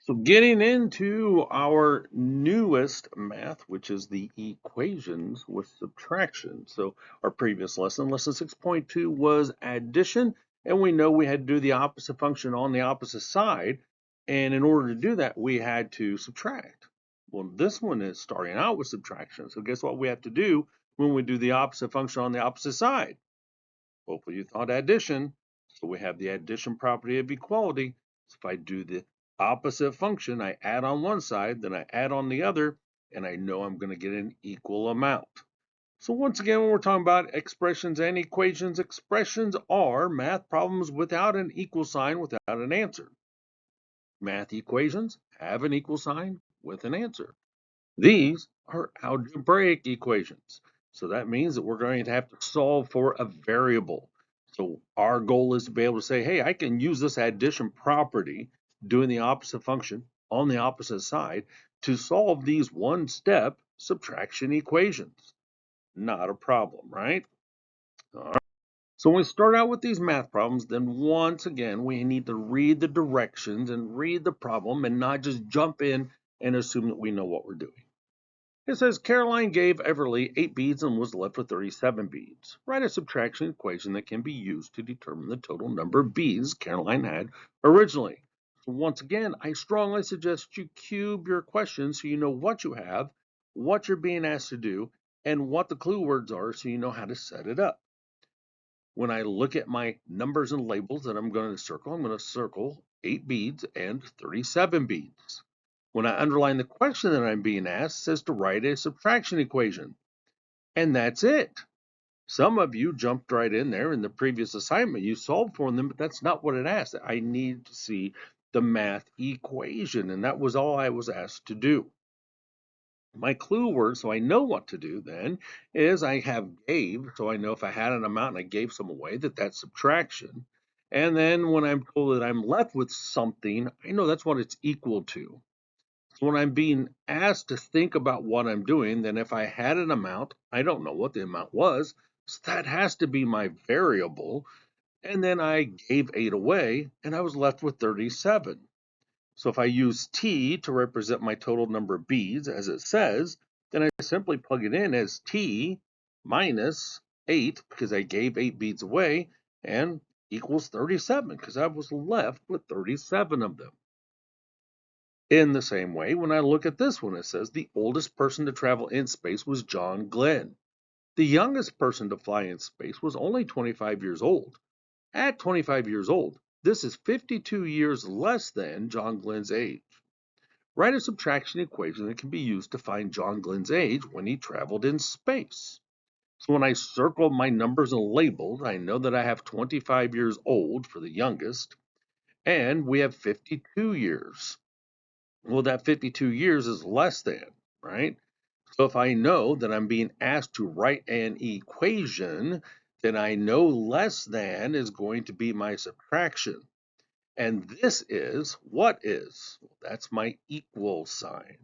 So getting into our newest math, which is the equations with subtraction. So our previous lesson, lesson 6.2 was addition, and we know we had to do the opposite function on the opposite side. And in order to do that, we had to subtract. Well, this one is starting out with subtraction. So guess what we have to do when we do the opposite function on the opposite side? Hopefully you thought addition. So we have the addition property of equality. So if I do the opposite function, I add on one side, then I add on the other, and I know I'm going to get an equal amount. So once again, when we're talking about expressions and equations, expressions are math problems without an equal sign, without an answer. Math equations have an equal sign with an answer. These are algebraic equations. So that means that we're going to have to solve for a variable. So our goal is to be able to say, hey, I can use this addition property, doing the opposite function on the opposite side, to solve these one-step subtraction equations. Not a problem, right? All right. So when we start out with these math problems, then once again, we need to read the directions and read the problem and not just jump in and assume that we know what we're doing. It says Caroline gave Everly 8 beads and was left with 37 beads. Write a subtraction equation that can be used to determine the total number of beads Caroline had originally. So once again, I strongly suggest you cube your questions so you know what you have, what you're being asked to do, and what the clue words are so you know how to set it up. When I look at my numbers and labels that I'm going to circle 8 beads and 37 beads. When I underline the question that I'm being asked, it says to write a subtraction equation. And that's it. Some of you jumped right in there in the previous assignment. You solved for them, but that's not what it asked. I need to see the math equation, and that was all I was asked to do. My clue word, so I know what to do then, is I have gave, so I know if I had an amount and I gave some away, that's subtraction. And then when I'm told that I'm left with something, I know that's what it's equal to. So when I'm being asked to think about what I'm doing, then if I had an amount, I don't know what the amount was, so that has to be my variable. And then I gave 8 away, and I was left with 37. So if I use t to represent my total number of beads, as it says, then I simply plug it in as t minus 8, because I gave 8 beads away, and equals 37, because I was left with 37 of them. In the same way, when I look at this one, it says the oldest person to travel in space was John Glenn. The youngest person to fly in space was only 25 years old. At 25 years old, this is 52 years less than John Glenn's age. Write a subtraction equation that can be used to find John Glenn's age when he traveled in space. So when I circle my numbers and labels, I know that I have 25 years old for the youngest, and we have 52 years. Well, that 52 years is less than, right? So if I know that I'm being asked to write an equation, then I know less than is going to be my subtraction. And this is what is? Well, that's my equal sign.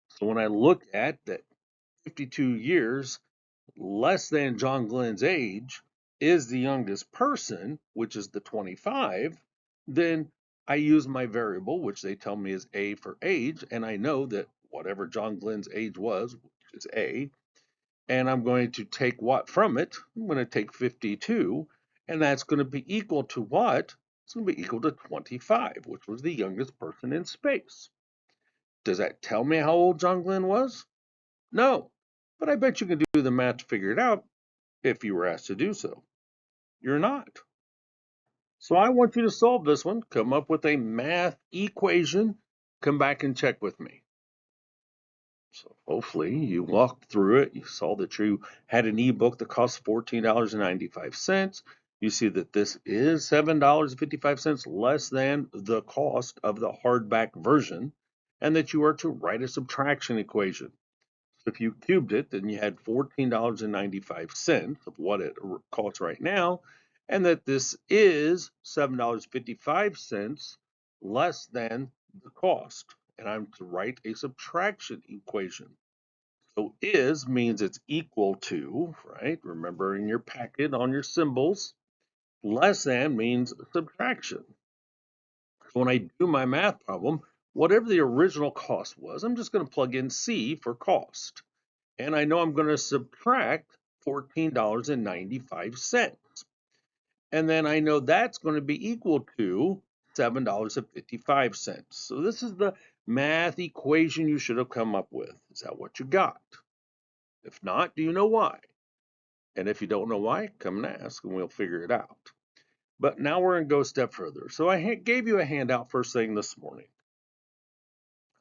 So when I look at that 52 years less than John Glenn's age is the youngest person, which is the 25, then I use my variable, which they tell me is A for age, and I know that whatever John Glenn's age was, which is A, and I'm going to take what from it? I'm going to take 52, and that's going to be equal to what? It's going to be equal to 25, which was the youngest person in space. Does that tell me how old John Glenn was? No, but I bet you can do the math to figure it out if you were asked to do so. You're not. So I want you to solve this one, come up with a math equation, come back and check with me. So hopefully you walked through it. You saw that you had an ebook that costs $14.95. You see that this is $7.55 less than the cost of the hardback version, and that you are to write a subtraction equation. So if you cubed it, then you had $14.95 of what it costs right now, and that this is $7.55 less than the cost. And I'm to write a subtraction equation. So is means it's equal to, right? Remember in your packet on your symbols, less than means subtraction. So when I do my math problem, whatever the original cost was, I'm just going to plug in C for cost. And I know I'm going to subtract $14.95. And then I know that's going to be equal to $7.55. So this is the math equation you should have come up with. Is that what you got? If not, do you know why? And if you don't know why, come and ask and we'll figure it out. But now we're going to go a step further. So I gave you a handout first thing this morning.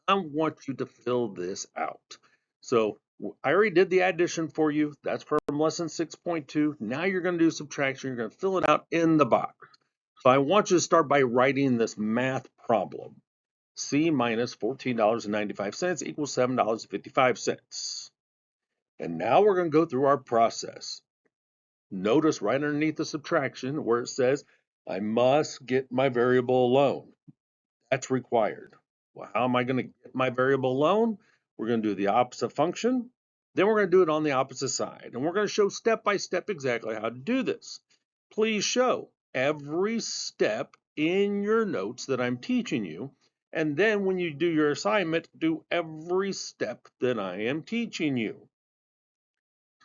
I want you to fill this out. So I already did the addition for you. That's from lesson 6.2. Now you're going to do subtraction. You're going to fill it out in the box. So I want you to start by writing this math problem. C minus $14.95 equals $7.55. And now we're going to go through our process. Notice right underneath the subtraction where it says, I must get my variable alone. That's required. Well, how am I going to get my variable alone? We're going to do the opposite function. Then we're going to do it on the opposite side. And we're going to show step by step exactly how to do this. Please show every step in your notes that I'm teaching you. And then when you do your assignment, do every step that I am teaching you.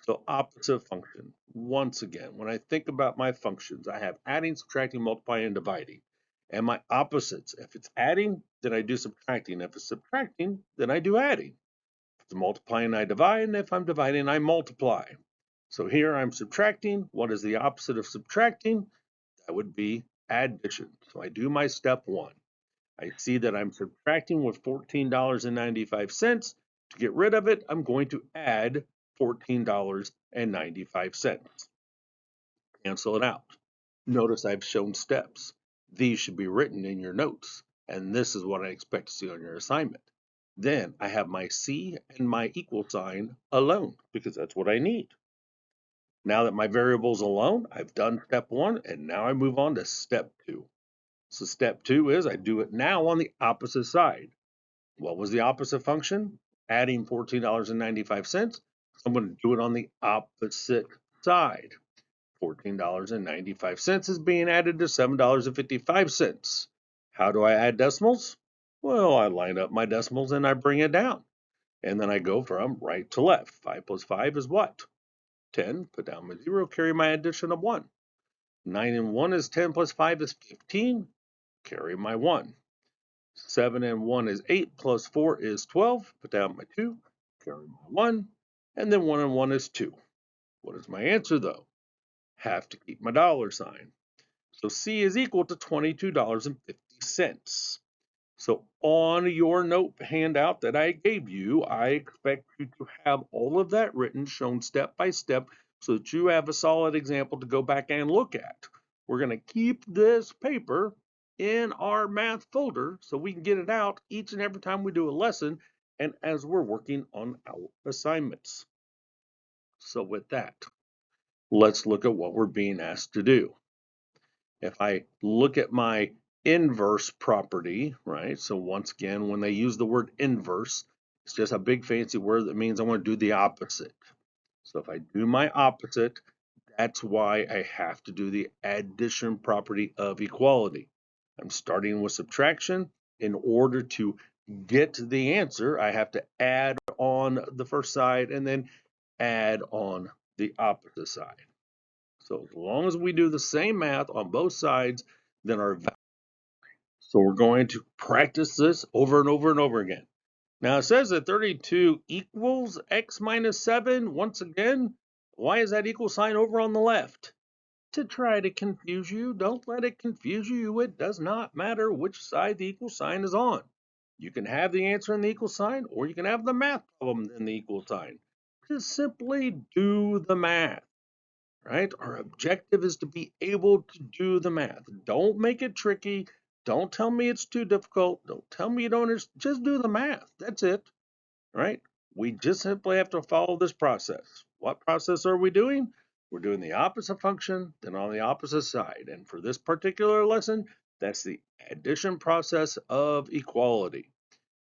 So opposite function. Once again, when I think about my functions, I have adding, subtracting, multiplying, and dividing. And my opposites, if it's adding, then I do subtracting. If it's subtracting, then I do adding. If it's multiplying, I divide. And if I'm dividing, I multiply. So here I'm subtracting. What is the opposite of subtracting? That would be addition. So I do my step one. I see that I'm subtracting with $14.95. To get rid of it, I'm going to add $14.95. Cancel it out. Notice I've shown steps. These should be written in your notes, and this is what I expect to see on your assignment. Then I have my C and my equal sign alone, because that's what I need. Now that my variable's alone, I've done step one, and now I move on to step two. So step two is I do it now on the opposite side. What was the opposite function? Adding $14.95. So I'm going to do it on the opposite side. $14.95 is being added to $7.55. How do I add decimals? Well, I line up my decimals and I bring it down. And then I go from right to left. 5 plus 5 is what? 10. Put down my 0, carry my addition of 1. 9 and 1 is 10 plus 5 is 15. Carry my 1. 7 and 1 is 8 plus 4 is 12. Put down my 2. Carry my 1. And then 1 and 1 is 2. What is my answer though? Have to keep my dollar sign. So C is equal to $22.50. So on your note handout that I gave you, I expect you to have all of that written, shown step by step, so that you have a solid example to go back and look at. We're going to keep this paper in our math folder so we can get it out each and every time we do a lesson and as we're working on our assignments. So with that, let's look at what we're being asked to do. If I look at my inverse property, right? So once again, when they use the word inverse, it's just a big fancy word that means I want to do the opposite. So if I do my opposite, that's why I have to do the addition property of equality. I'm starting with subtraction. In order to get the answer, I have to add on the first side and then add on the opposite side. So as long as we do the same math on both sides, then our value. So we're going to practice this over and over and over again. Now it says that 32 equals x minus 7. Once again, why is that equal sign over on the left? To try to confuse you. Don't let it confuse you. It does not matter which side the equal sign is on. You can have the answer in the equal sign, or you can have the math problem in the equal sign. Just simply do the math. Right? Our objective is to be able to do the math. Don't make it tricky. Don't tell me it's too difficult. Don't tell me you don't understand. Just do the math. That's it. Right? We just simply have to follow this process. What process are we doing? We're doing the opposite function, then on the opposite side. And for this particular lesson, that's the addition process of equality.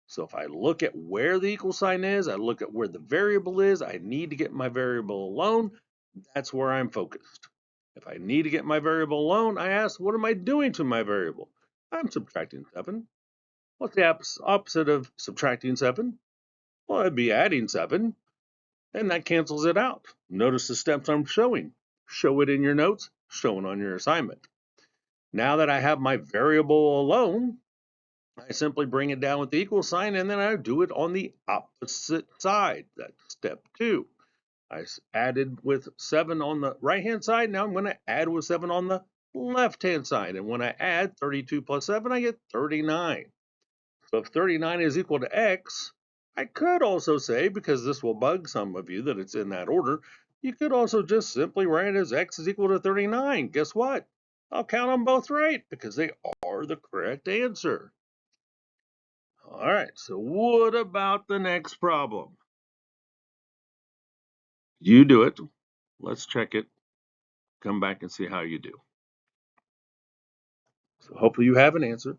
So if I look at where the equal sign is, I look at where the variable is, I need to get my variable alone. That's where I'm focused. If I need to get my variable alone, I ask, what am I doing to my variable? I'm subtracting 7. What's the opposite of subtracting 7? Well, it'd be adding 7, and that cancels it out. Notice the steps I'm showing. Show it in your notes, show it on your assignment. Now that I have my variable alone, I simply bring it down with the equal sign, and then I do it on the opposite side. That's step 2. I added with 7 on the right-hand side. Now I'm going to add with 7 on the left-hand side. And when I add 32 plus 7, I get 39. So if 39 is equal to x, I could also say, because this will bug some of you that it's in that order, you could also just simply write it as x is equal to 39. Guess what? I'll count them both right because they are the correct answer. All right, so what about the next problem? You do it. Let's check it. Come back and see how you do. So hopefully you have an answer.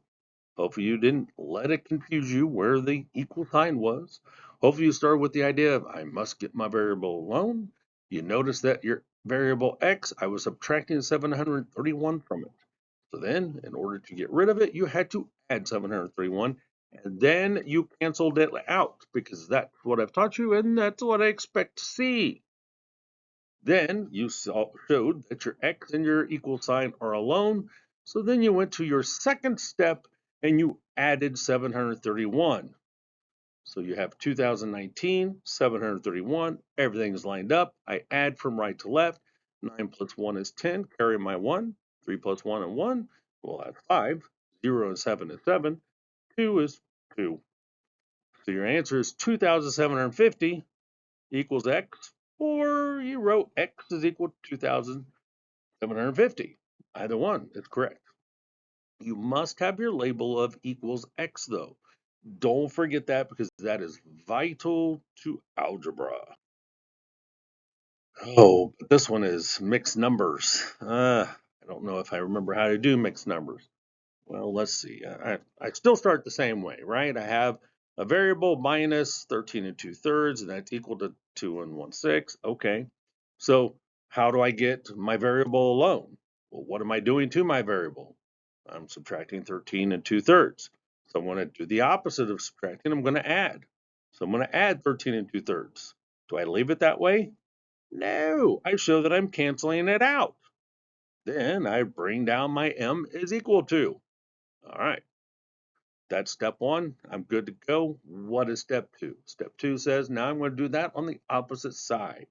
Hopefully you didn't let it confuse you where the equal sign was. Hopefully you started with the idea of I must get my variable alone. You notice that your variable x, I was subtracting 731 from it. So then, in order to get rid of it, you had to add 731, and then you canceled it out because that's what I've taught you, and that's what I expect to see. Then you showed that your x and your equal sign are alone. So then you went to your second step and you added 731. So you have 2019, 731, everything's lined up. I add from right to left. 9 plus 1 is 10, carry my 1. 3 plus 1 and 1, we'll add 5. 0 and 7 is 7. 2 is 2. So your answer is 2,750 equals x, or you wrote x is equal to 2,750. Either one is correct. You must have your label of equals x though. Don't forget that because that is vital to algebra. Oh, but this one is mixed numbers. I don't know if I remember how to do mixed numbers. Well, let's see. I still start the same way, right? I have a variable minus 13 and 2/3, and that's equal to 2 and 1/6. Okay. So how do I get my variable alone? Well, what am I doing to my variable? I'm subtracting 13 and 2/3. So I'm going to do the opposite of subtracting. I'm going to add. So I'm going to add 13 and 2/3. Do I leave it that way? No, I show that I'm canceling it out. Then I bring down my m is equal to. All right, that's step 1. I'm good to go. What is step 2? Step 2 says now I'm going to do that on the opposite side.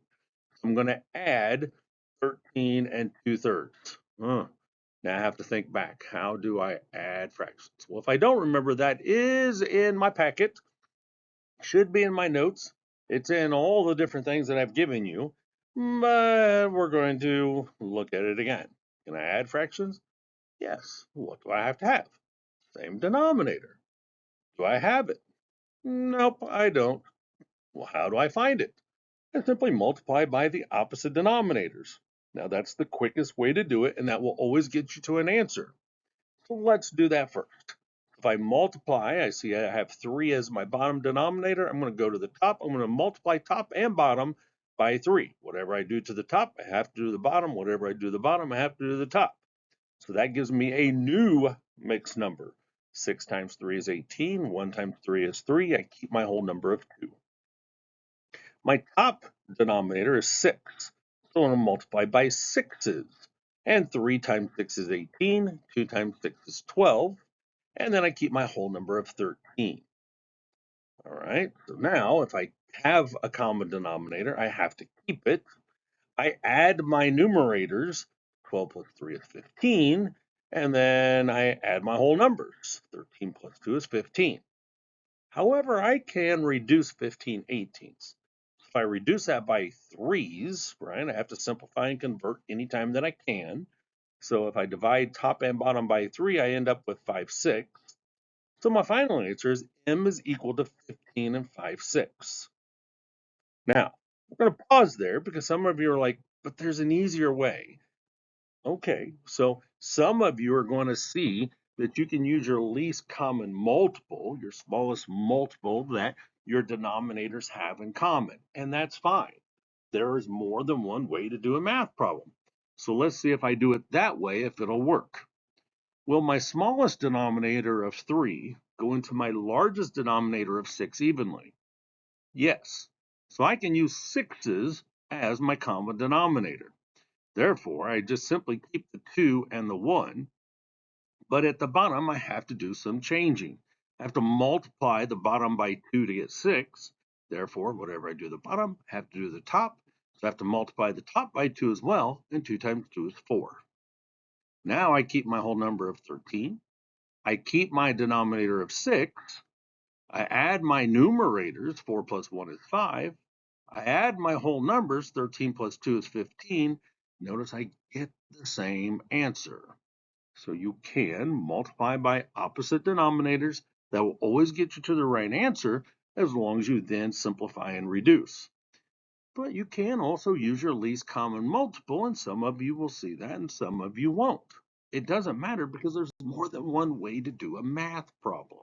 I'm going to add 13 and 2/3. Now I have to think back. How do I add fractions? Well, if I don't remember, that is in my packet. Should be in my notes. It's in all the different things that I've given you. But we're going to look at it again. Can I add fractions? Yes. What do I have to have? Same denominator. Do I have it? Nope, I don't. Well, how do I find it? I simply multiply by the opposite denominators. Now that's the quickest way to do it, and that will always get you to an answer. So let's do that first. If I multiply, I see I have 3 as my bottom denominator. I'm going to go to the top. I'm going to multiply top and bottom by 3. Whatever I do to the top, I have to do the bottom. Whatever I do to the bottom, I have to do the top. So that gives me a new mixed number. 6 times 3 is 18. 1 times 3 is 3. I keep my whole number of 2. My top denominator is 6. So I'm going to multiply by 6's. And 3 times 6 is 18. 2 times 6 is 12. And then I keep my whole number of 13. All right, so now if I have a common denominator, I have to keep it. I add my numerators. 12 plus 3 is 15. And then I add my whole numbers. 13 plus 2 is 15. However, I can reduce 15/18. If I reduce that by 3's, right, I have to simplify and convert anytime that I can. So if I divide top and bottom by 3, I end up with 5/6. So my final answer is m is equal to 15 and 5/6. Now, we're going to pause there because some of you are like, but there's an easier way. Okay, so some of you are going to see that you can use your least common multiple, your smallest multiple that your denominators have in common, and that's fine. There is more than one way to do a math problem. So let's see if I do it that way, if it'll work. Well, my smallest denominator of 3 go into my largest denominator of 6 evenly? Yes. So I can use 6's as my common denominator. Therefore, I just simply keep the 2 and the 1, but at the bottom I have to do some changing. I have to multiply the bottom by 2 to get 6. Therefore, whatever I do at the bottom, I have to do the top. So I have to multiply the top by 2 as well, and 2 times 2 is 4. Now I keep my whole number of 13. I keep my denominator of 6. I add my numerators, 4 plus 1 is 5. I add my whole numbers, 13 plus 2 is 15. Notice I get the same answer. So you can multiply by opposite denominators. That will always get you to the right answer as long as you then simplify and reduce. But you can also use your least common multiple, and some of you will see that and some of you won't. It doesn't matter because there's more than one way to do a math problem.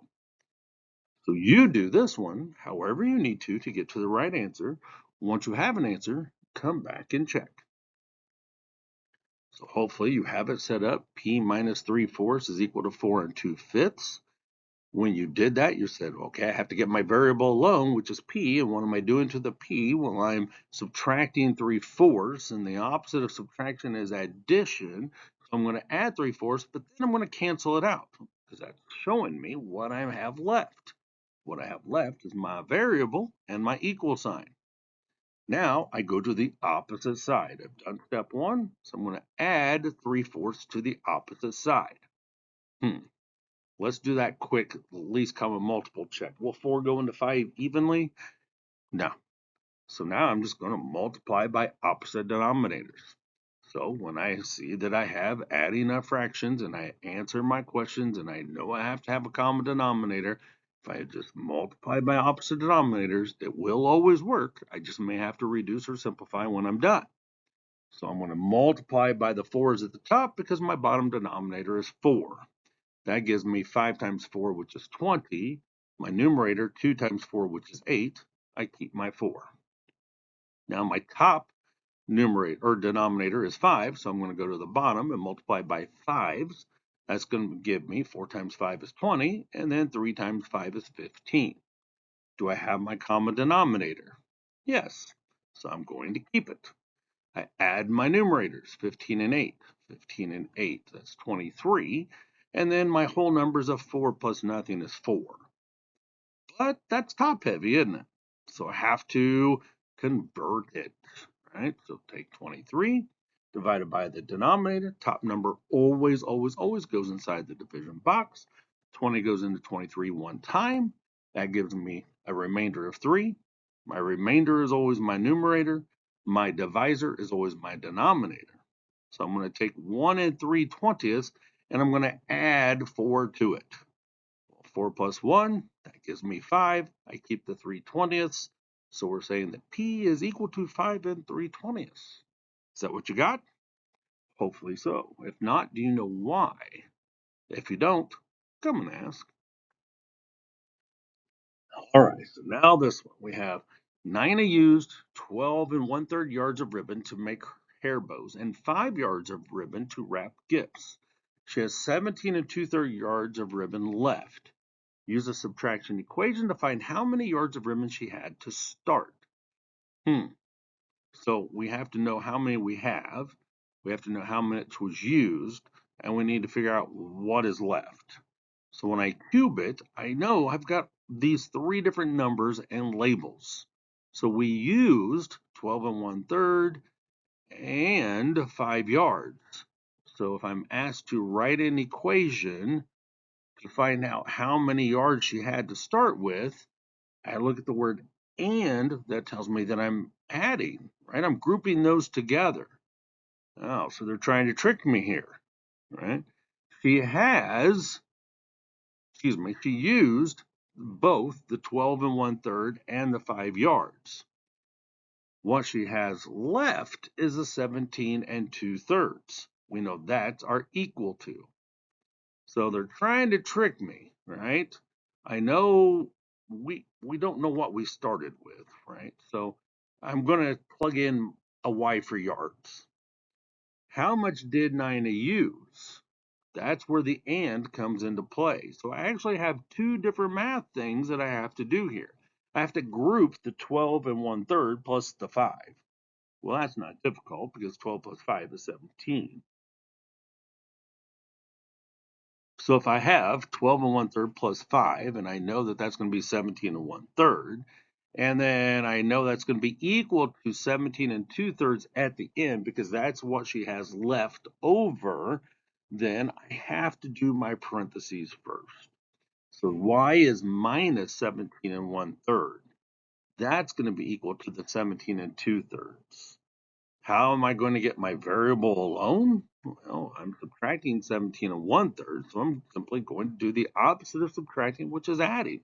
So you do this one however you need to get to the right answer. Once you have an answer, come back and check. So hopefully you have it set up. P minus 3/4 is equal to 4 2/5. When you did that, you said, okay, I have to get my variable alone, which is P. And what am I doing to the P? Well, I'm subtracting 3/4. And the opposite of subtraction is addition. So I'm going to add 3/4, but then I'm going to cancel it out because that's showing me what I have left. What I have left is my variable and my equal sign. Now I go to the opposite side. I've done step 1, so I'm going to add 3/4 to the opposite side. Let's do that quick least common multiple check. Will 4 go into 5 evenly? No. So now I'm just going to multiply by opposite denominators. So when I see that I have adding up fractions and I answer my questions and I know I have to have a common denominator, if I just multiply by opposite denominators, it will always work. I just may have to reduce or simplify when I'm done. So I'm going to multiply by the 4's at the top because my bottom denominator is 4. That gives me 5 times 4, which is 20. My numerator, 2 times 4, which is 8. I keep my 4. Now my top numerator or denominator is 5, so I'm going to go to the bottom and multiply by 5's. That's going to give me 4 times 5 is 20, and then 3 times 5 is 15. Do I have my common denominator? Yes, so I'm going to keep it. I add my numerators, 15 and 8. 15 and 8, that's 23. And then my whole numbers of 4 plus nothing is 4. But that's top heavy, isn't it? So I have to convert it, right? So take 23 divided by the denominator. Top number always, always, always goes inside the division box. 20 goes into 23 one time. That gives me a remainder of 3. My remainder is always my numerator. My divisor is always my denominator. So I'm going to take 1 and 3/20 and I'm going to add 4 to it. 4 plus 1, that gives me 5. I keep the 3/20. So we're saying that P is equal to 5 and 3/20. Is that what you got? Hopefully so. If not, do you know why? If you don't, come and ask. All right, so now this one. We have Nina used 12 1/3 yards of ribbon to make hair bows and 5 yards of ribbon to wrap gifts. She has 17 2/3 yards of ribbon left. Use a subtraction equation to find how many yards of ribbon she had to start. So we have to know how many we have. We have to know how much was used, and we need to figure out what is left. So when I cube it, I know I've got these 3 different numbers and labels. So we used 12 1/3 and 5 yards. So if I'm asked to write an equation to find out how many yards she had to start with, I look at the word and, that tells me that I'm adding, right? I'm grouping those together. Oh, so they're trying to trick me here, right? She used both the 12 1/3 and the 5 yards. What she has left is a 17 2/3. We know that's our equal to. So they're trying to trick me, right? I know we don't know what we started with, right? So I'm going to plug in a y for yards. How much did Nina use? That's where the and comes into play. So I actually have two different math things that I have to do here. I have to group the 12 and 1/3 plus the 5. Well, that's not difficult because 12 plus 5 is 17. So if I have 12 and 1/3 plus 5, and I know that that's going to be 17 and 1/3, and then I know that's going to be equal to 17 and 2/3 at the end because that's what she has left over, then I have to do my parentheses first. So y is minus 17 and 1/3. That's going to be equal to the 17 and 2/3. How am I going to get my variable alone? Well, I'm subtracting 17 and 1/3, so I'm simply going to do the opposite of subtracting, which is adding.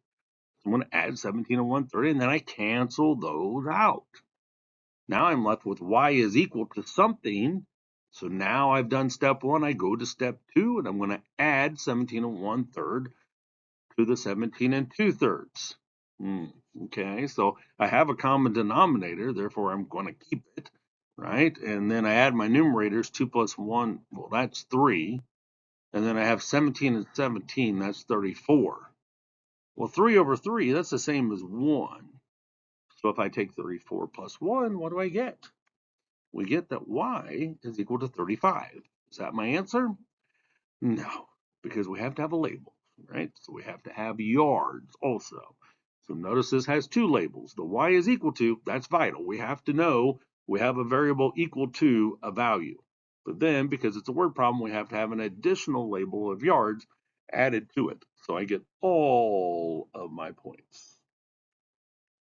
So I'm going to add 17 and 1/3, and then I cancel those out. Now I'm left with y is equal to something. So now I've done step 1, I go to step 2, and I'm going to add 17 and 1/3 to the 17 and 2/3. Okay, so I have a common denominator, therefore I'm going to keep it, right? And then I add my numerators, 2 plus 1, well, that's 3. And then I have 17 and 17, that's 34. Well, 3 over 3, that's the same as 1. So if I take 34 plus 1, what do I get? We get that y is equal to 35. Is that my answer? No, because we have to have a label, right? So we have to have yards also. So notice this has two labels. The y is equal to, that's vital. We have to know we have a variable equal to a value. But then, because it's a word problem, we have to have an additional label of yards added to it. So I get all of my points.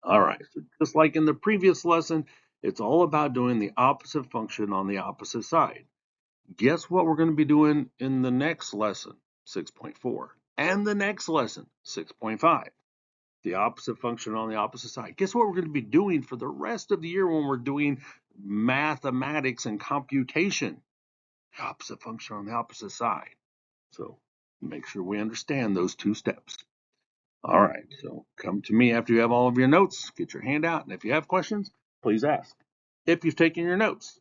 All right, so just like in the previous lesson, it's all about doing the opposite function on the opposite side. Guess what we're going to be doing in the next lesson, 6.4, and the next lesson, 6.5, the opposite function on the opposite side. Guess what we're going to be doing for the rest of the year when we're doing mathematics and computation? The opposite function on the opposite side. So make sure we understand those two steps. All right, so come to me after you have all of your notes, get your hand out, and if you have questions, please ask. If you've taken your notes,